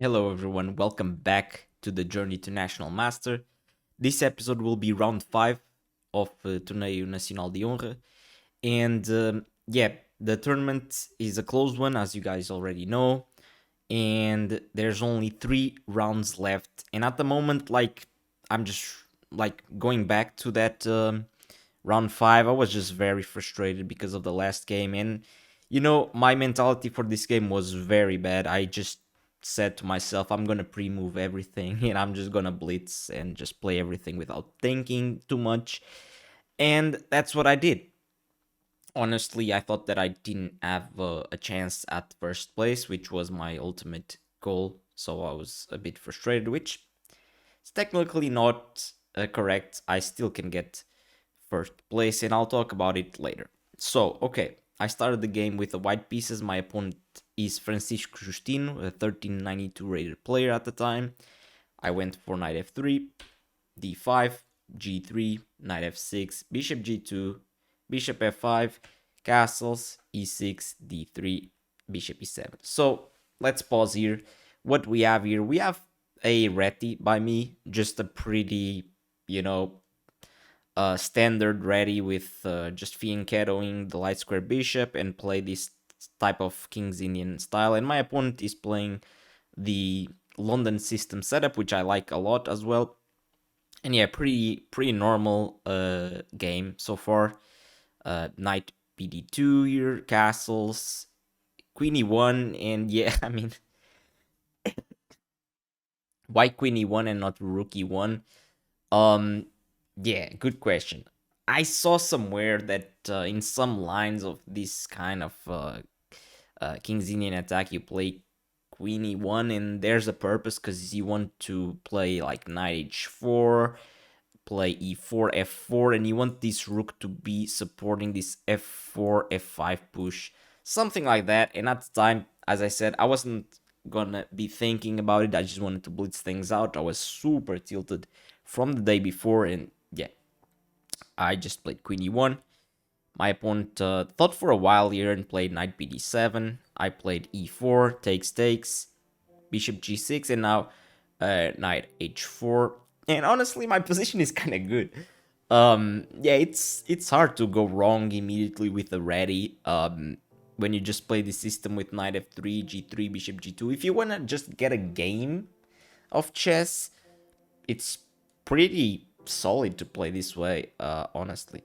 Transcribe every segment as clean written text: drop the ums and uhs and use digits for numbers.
Hello, everyone. Welcome back to the Journey to National Master. This episode will be round 5 of Torneio Nacional de Honra. And yeah, the tournament is a closed one, as you guys already know. And there's only 3 rounds left. And at the moment, I'm just going back to that round 5. I was just very frustrated because of the last game. And my mentality for this game was very bad. I just said to myself, I'm gonna pre-move everything and I'm just gonna blitz and just play everything without thinking too much. And that's what I did. Honestly, I thought that I didn't have a chance at first place, which was my ultimate goal. So I was a bit frustrated, which is technically not correct. I still can get first place, and I'll talk about it later. So, okay, I started the game with the white pieces. My opponent is Francisco Justino, a 1392 rated player at the time. I went for knight f3, d5, g3, knight f6, bishop g2, bishop f5, castles, e6, d3, bishop e7. So let's pause here. What we have here, we have a Reti by me, just a pretty, you know, standard ready with just fianchettoing the light square bishop and play this type of King's Indian style. And my opponent is playing the London system setup, which I like a lot as well. And yeah, pretty normal game so far. Knight bd2 here, castles, queen e1, and yeah, I mean, why queen e1 and not rook e1? Um, yeah, good question. I saw somewhere that in some lines of this kind of King's Indian attack, you play Queen e1, and there's a purpose because you want to play like Knight h4, play e4, f4, and you want this rook to be supporting this f4, f5 push, something like that. And at the time, as I said, I wasn't gonna be thinking about it. I just wanted to blitz things out. I was super tilted from the day before, and yeah, I just played Queen e1. My opponent thought for a while here and played Knight bd7. I played e4, takes, Bishop g6, and now Knight h4. And honestly, my position is kind of good. Yeah, it's hard to go wrong immediately with the ready. When you just play the system with Knight f3, g3, Bishop g2. If you wanna just get a game of chess, it's pretty solid to play this way. Honestly.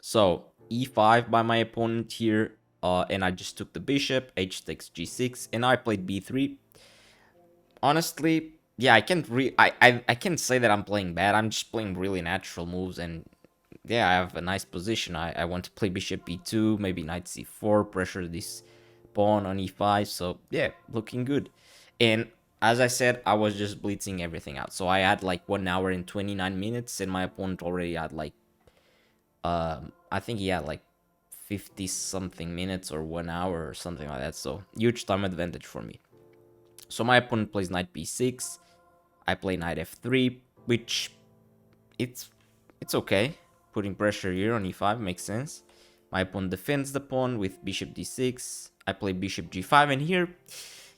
So e5 by my opponent here, and I just took the bishop, h takes g6, and I played b3. Honestly, yeah, I can't say that I'm playing bad. I'm just playing really natural moves, and yeah, I have a nice position. I want to play bishop b2, maybe knight c4, pressure this pawn on e5. So yeah, looking good. And as I said, I was just blitzing everything out. So I had like 1 hour and 29 minutes, and my opponent already had like I think he had like 50 something minutes or 1 hour or something like that. So huge time advantage for me. So my opponent plays knight b6. I play knight f3, which it's it's okay. Putting pressure here on e5 makes sense. My opponent defends the pawn with bishop d6. I play bishop g5, and here,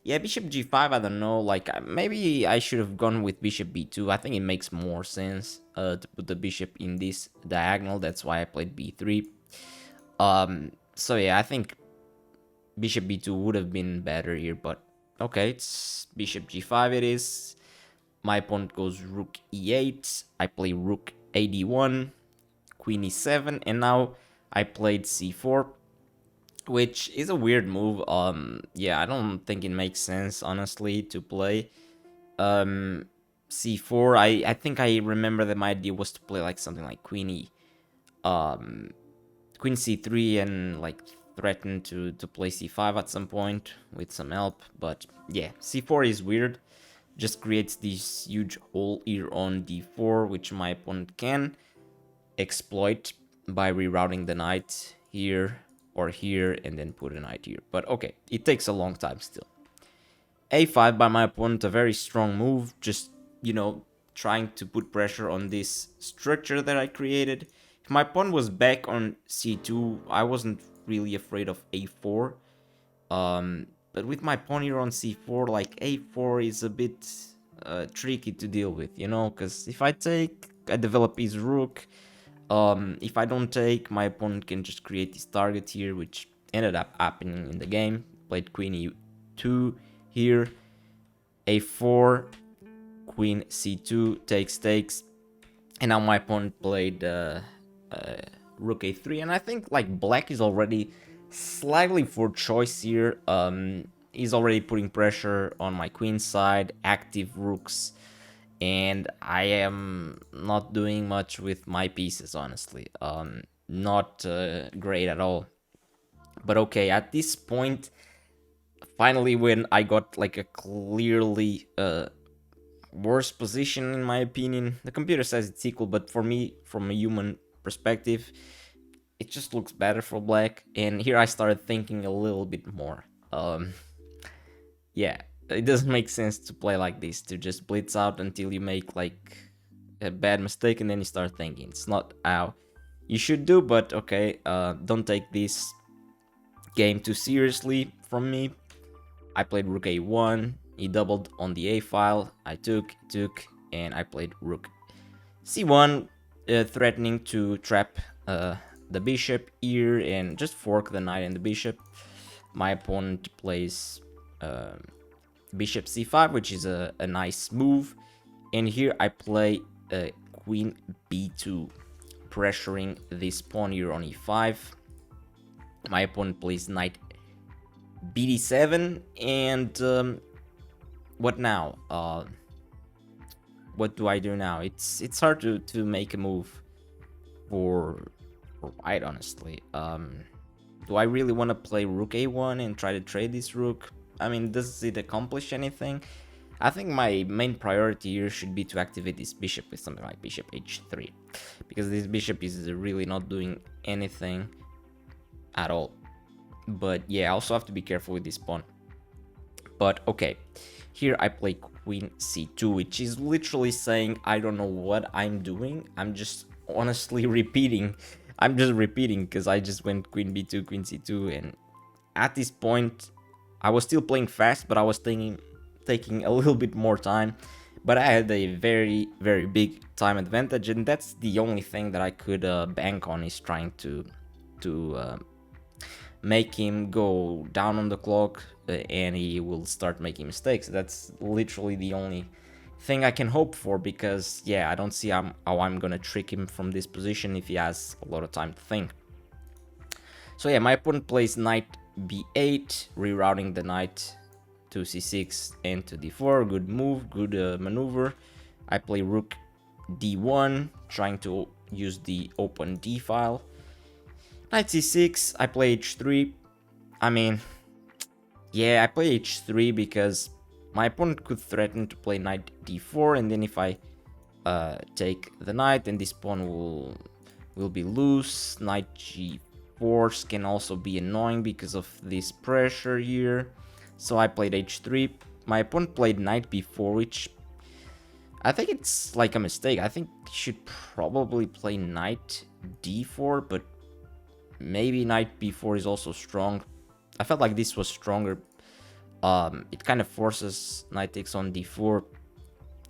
yeah, bishop g5. I don't know. Like maybe I should have gone with bishop b2. I think it makes more sense to put the bishop in this diagonal. That's why I played b3. So yeah, I think bishop b2 would have been better here, but okay, it's bishop g5 it is. My opponent goes rook e8. I play rook ad1, queen e7, and now I played c4, which is a weird move. Yeah, I don't think it makes sense honestly to play c4. I think I remember that my idea was to play like something like um queen c3 and like threaten to play c5 at some point with some help. But yeah, c4 is weird. Just creates this huge hole here on d4, which my opponent can exploit by rerouting the knight here or here and then put a knight here. But okay, it takes a long time still. a5 by my opponent, a very strong move, just, trying to put pressure on this structure that I created. If my pawn was back on c2, I wasn't really afraid of a4. But with my pawn here on c4, like a4 is a bit tricky to deal with, you know, because if I take, I develop his rook. If I don't take, my opponent can just create this target here, which ended up happening in the game. Played queen e2 here, a4, queen c2, takes, and now my opponent played rook a3, and I think like black is already slightly for choice here. He's already putting pressure on my queen side, active rooks, and I am not doing much with my pieces, honestly. Not great at all. But okay, at this point, finally, when I got like a clearly worse position, in my opinion, the computer says it's equal, but for me, from a human perspective, it just looks better for black. And here I started thinking a little bit more. Yeah, it doesn't make sense to play like this, to just blitz out until you make like a bad mistake and then you start thinking. It's not how you should do, but okay, don't take this game too seriously from me. I played rook a1, he doubled on the a file, I took, and I played rook c1, threatening to trap the bishop here and just fork the knight and the bishop. My opponent plays bishop c5, which is a nice move, and here I play queen b2, pressuring this pawn here on e5. My opponent plays knight bd7, and what now? What do I do now? It's hard to make a move for white, honestly. Do I really want to play rook a1 and try to trade this rook? I mean, does it accomplish anything? I think my main priority here should be to activate this bishop with something like bishop h3, because this bishop is really not doing anything at all. But yeah, I also have to be careful with this pawn. But okay, here I play queen c2, which is literally saying I don't know what I'm doing. I'm just honestly repeating. I'm just repeating because I just went queen b2, queen c2, and at this point I was still playing fast, but I was taking a little bit more time. But I had a very, very big time advantage, and that's the only thing that I could bank on, is trying to make him go down on the clock, and he will start making mistakes. That's literally the only thing I can hope for, because yeah, I don't see how I'm gonna trick him from this position if he has a lot of time to think. So yeah, my opponent plays knight b8, rerouting the knight to c6 and to d4. Good move, good maneuver. I play rook d1, trying to use the open d file. Knight c6, I play h3. I mean, yeah, I play h3 because my opponent could threaten to play knight d4, and then if I take the knight, then this pawn will be loose. Knight g4 can also be annoying because of this pressure here. So I played h3. My opponent played knight b4, which I think it's like a mistake. I think he should probably play knight d4, but maybe knight b4 is also strong. I felt like this was stronger. It kind of forces knight takes on d4,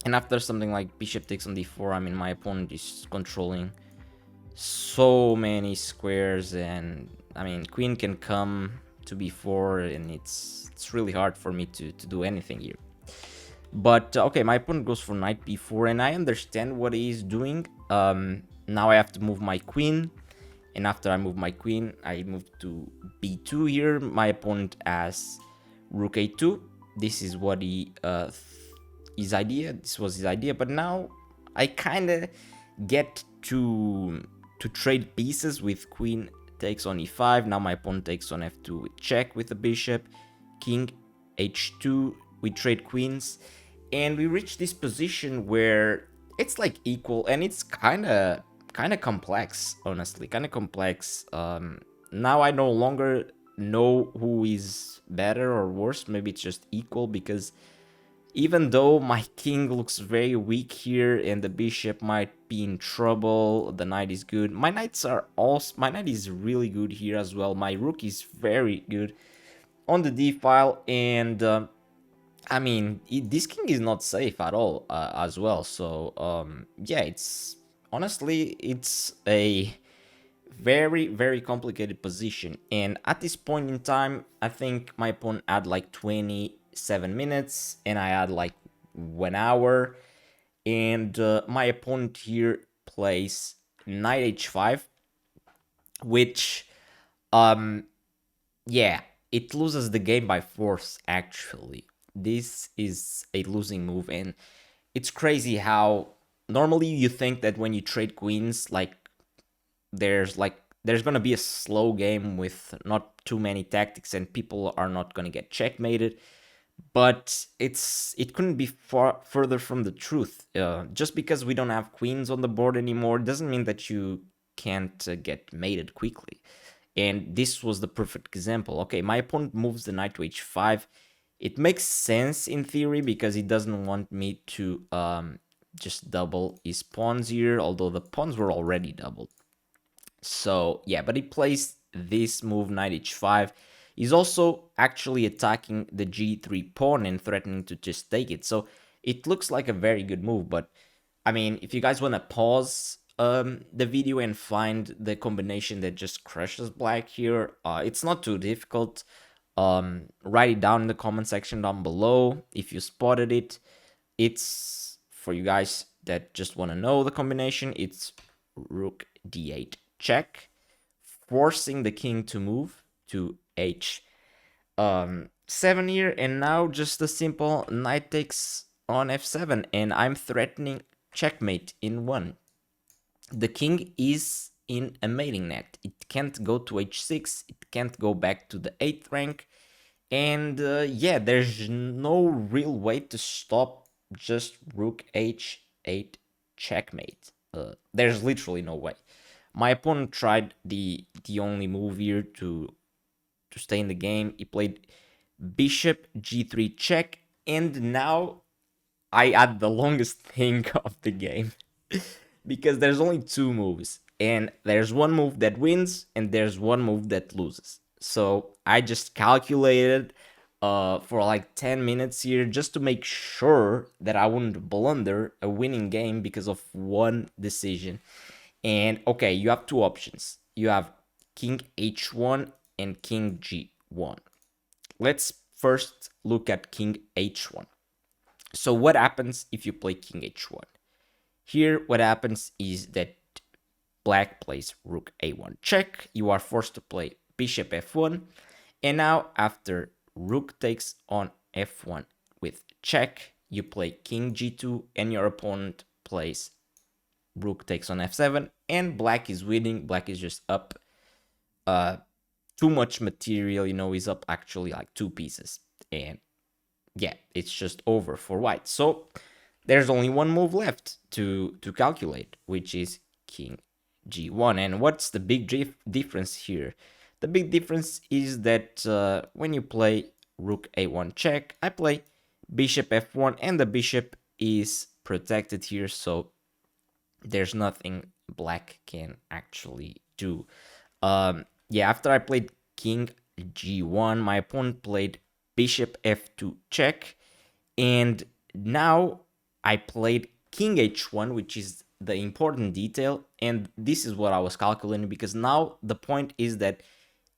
and after something like bishop takes on d4, I mean, my opponent is controlling so many squares, and I mean, queen can come to b4, and it's really hard for me to do anything here. But okay, my opponent goes for knight b4, and I understand what he is doing. Now I have to move my queen, and after I move my queen, I move to b2 here. My opponent has rook a2. This is what his idea. This was his idea, but now I kind of get to trade pieces with queen takes on e5. Now my opponent takes on f2 with check with the bishop, king h2. We trade queens, and we reach this position where it's like equal, and it's kind of complex, honestly, kind of complex. Now I no longer know who is better or worse. Maybe it's just equal, because even though my king looks very weak here and the bishop might be in trouble, the knight is good. My knight is really good here as well. My rook is very good. on the d file, and I mean, this king is not safe at all as well. So yeah, it's honestly it's a very very complicated position. And at this point in time, I think my opponent had like 27 minutes, and I had like 1 hour. And my opponent here plays knight h5, which um yeah, it loses the game by force, actually. This is a losing move, and it's crazy how normally you think that when you trade queens, there's gonna be a slow game with not too many tactics, and people are not gonna get checkmated. But it couldn't be far further from the truth. Just because we don't have queens on the board anymore doesn't mean that you can't get mated quickly. And this was the perfect example. Okay, my opponent moves the knight to h5. It makes sense in theory because he doesn't want me to just double his pawns here, although the pawns were already doubled. So yeah, but he plays this move, knight h5. He's also actually attacking the g3 pawn and threatening to just take it. So it looks like a very good move, but I mean, if you guys want to pause the video and find the combination that just crushes black here, it's not too difficult. Write it down in the comment section down below if you spotted it. It's for you guys that just want to know the combination. It's rook d8 check, forcing the king to move to h7 here, and now just a simple knight takes on f7, and I'm threatening checkmate in one. The king is in a mating net. It can't go to h6, it can't go back to the 8th rank, and yeah, there's no real way to stop just rook h8 checkmate. There's literally no way. My opponent tried the only move here to stay in the game. He played bishop g3 check, and now I had the longest thing of the game because there's only two moves, and there's one move that wins and there's one move that loses. So I just calculated for like 10 minutes here just to make sure that I wouldn't blunder a winning game because of one decision. And okay, you have two options. You have king h1 and king g1. Let's first look at king h1. So what happens if you play king h1? Here, what happens is that black plays rook a1 check. You are forced to play bishop f1. And now, after rook takes on f1 with check, you play king g2, and your opponent plays rook takes on f7, and black is winning. Black is just up too much material, he's up actually like 2 pieces. And yeah, it's just over for white. So there's only one move left to calculate, which is king g1. And what's the big difference here? The big difference is that when you play rook a1 check, I play bishop f1, and the bishop is protected here, so there's nothing black can actually do. Yeah, after I played king g1, my opponent played bishop f2 check, and now I played king h1, which is the important detail, and this is what I was calculating, because now the point is that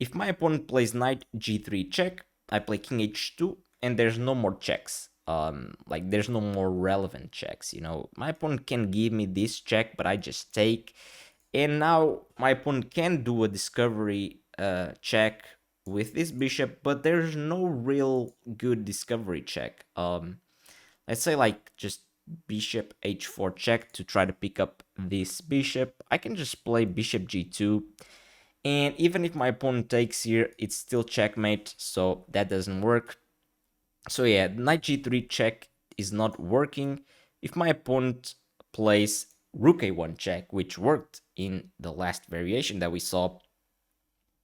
if my opponent plays knight g3 check, I play king h2, and there's no more checks. Like there's no more relevant checks. My opponent can give me this check, but I just take, and now my opponent can do a discovery check with this bishop, but there's no real good discovery check. Let's say like just bishop h4 check to try to pick up this bishop. I can just play bishop g2, and even if my opponent takes here, it's still checkmate, so that doesn't work. So yeah, knight g3 check is not working. If my opponent plays rook a1 check, which worked in the last variation that we saw,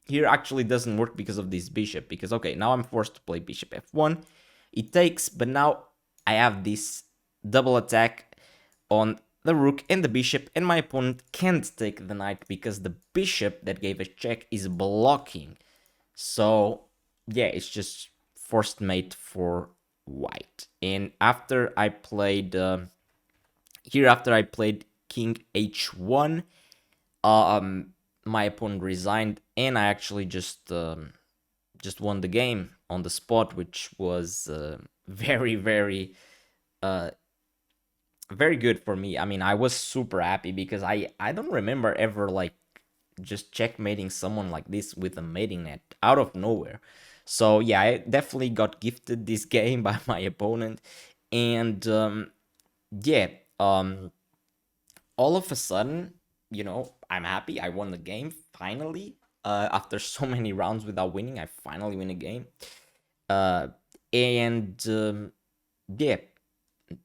here actually doesn't work because of this bishop, because okay, now I'm forced to play bishop f1. It takes, but now I have this double attack on the rook and the bishop, and my opponent can't take the knight because the bishop that gave a check is blocking. So yeah, it's just forced mate for white. And after I played after I played king h1, um my opponent resigned, and I actually just won the game on the spot, which was uh very good for me. I mean, I was super happy because I don't remember ever like just checkmating someone like this with a mating net out of nowhere. So yeah, I definitely got gifted this game by my opponent, and yeah, all of a sudden, I'm happy. I won the game finally. After so many rounds without winning, I finally win a game. Uh, and yeah,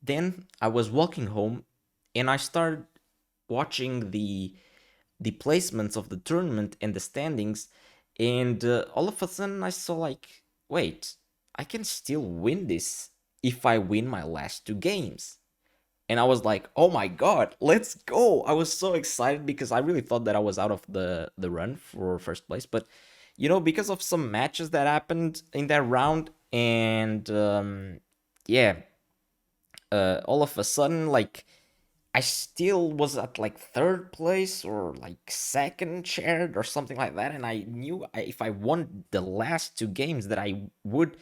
then I was walking home, and I started watching the placements of the tournament and the standings, and all of a sudden I saw like, wait, I can still win this if I win my last two games. And I was like, oh my god, let's go. I was so excited because I really thought that I was out of the run for first place, but because of some matches that happened in that round, and yeah, all of a sudden, like, I still was at like third place or like second shared or something like that, and I knew if I won the last two games that I would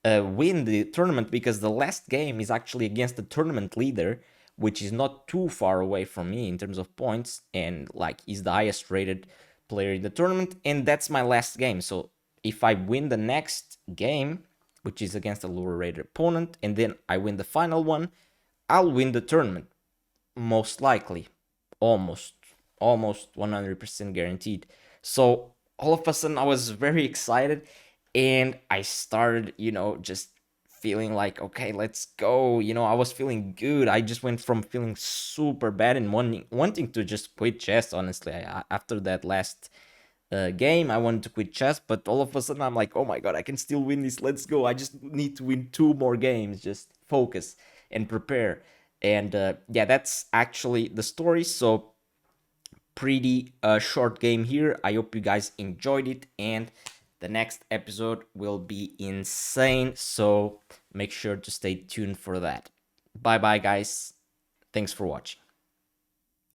win the tournament, because the last game is actually against the tournament leader, which is not too far away from me in terms of points, and like is the highest rated player in the tournament, and that's my last game. So if I win the next game, which is against a lower rated opponent, and then I win the final one, I'll win the tournament, most likely, almost 100% guaranteed. So all of a sudden I was very excited, and I started, just feeling like, okay, let's go. I was feeling good. I just went from feeling super bad and wanting to just quit chess, honestly. After that last game, I wanted to quit chess, but all of a sudden I'm like, oh my god, I can still win this. Let's go. I just need to win two more games. Just focus and prepare. And yeah, that's actually the story. So pretty short game here. I hope you guys enjoyed it, and the next episode will be insane. So make sure to stay tuned for that. Bye bye, guys. Thanks for watching.